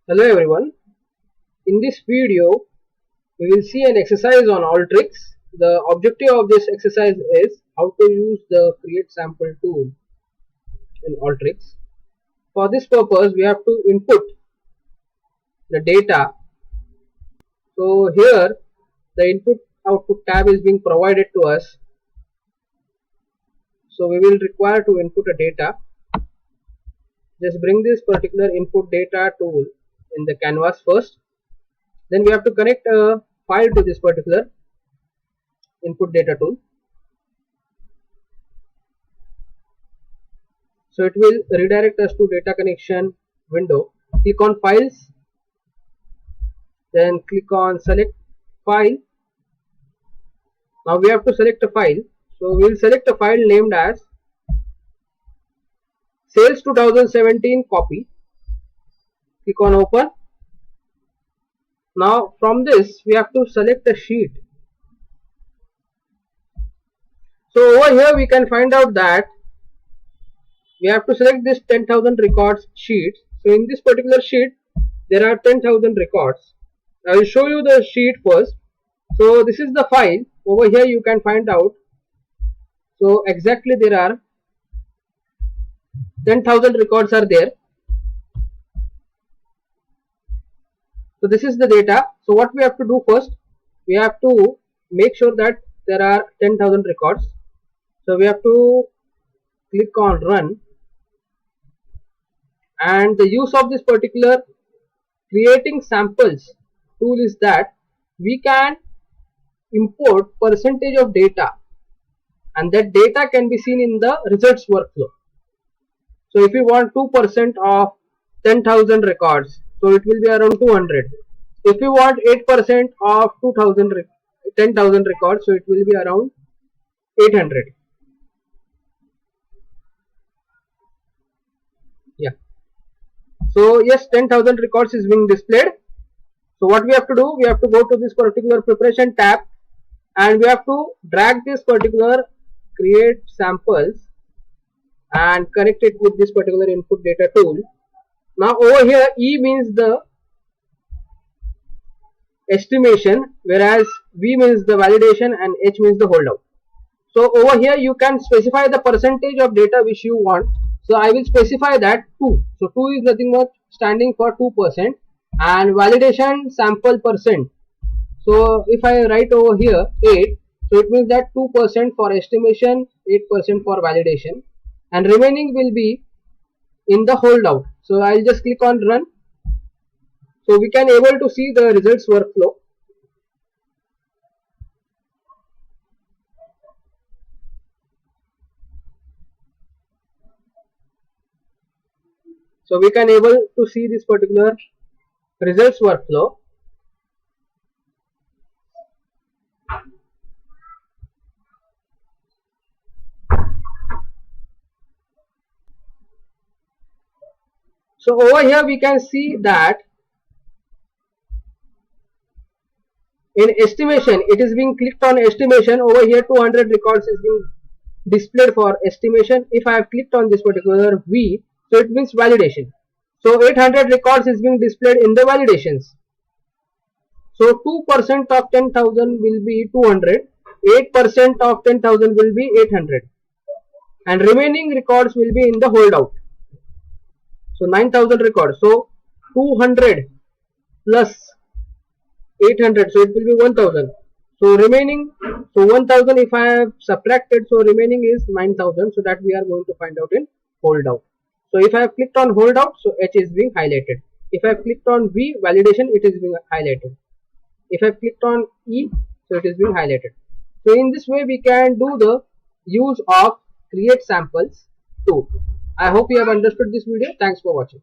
Hello everyone. In this video, we will see an exercise on Alteryx. The objective of this exercise is how to use the create sample tool in Alteryx. For this purpose, we have to input the data. So here, the input output tab is being provided to us. So we will require to input a data. Just bring this particular input data tool in the canvas first. Then we have to connect a file to this particular input data tool. So it will redirect us to data connection window. Click on files, then click on select file. Now we have to select a file. So we will select a file named as sales 2017 copy. Click on open. Now from this we have to select a sheet. So over here we can find out that we have to select this 10,000 records sheet. So in this particular sheet there are 10,000 records. I will show you the sheet first. So this is the file. Over here you can find out. So exactly there are 10,000 records are there. So this is the data. So what we have to do first, we have to make sure that there are 10,000 records. So we have to click on run, and the use of this particular creating samples tool is that we can import percentage of data, and that data can be seen in the results workflow. So if we want 2% of 10,000 records, so it will be around 200. If we want 8% of 10,000 records, so it will be around 800. Yeah. So yes, 10,000 records is being displayed. So what we have to do, we have to go to this particular preparation tab, and we have to drag this particular create samples and connect it with this particular input data tool. Now over here E means the estimation, whereas V means the validation and H means the holdout. So over here you can specify the percentage of data which you want. So I will specify that 2. So 2 is nothing but standing for 2%, and validation sample percent. So if I write over here 8, so it means that 2% for estimation, 8% for validation, and remaining will be in the holdout. So I'll just click on run. So we can able to see the results workflow. So we can able to see this particular results workflow. So over here we can see that in estimation it is being clicked on estimation. Over here 200 records is being displayed for estimation. If I have clicked on this particular V, so it means validation. So 800 records is being displayed in the validations. So 2% of 10,000 will be 200, 8% of 10,000 will be 800, and remaining records will be in the holdout. So 9,000 records. So 200 plus 800, so it will be 1,000. So remaining, so 1,000 if I have subtracted, so remaining is 9,000. So that we are going to find out in holdout. So if I have clicked on holdout, so H is being highlighted. If I have clicked on V, validation, it is being highlighted. If I have clicked on E, so it is being highlighted. So in this way we can do the use of create samples tool. I hope you have understood this video. Thanks for watching.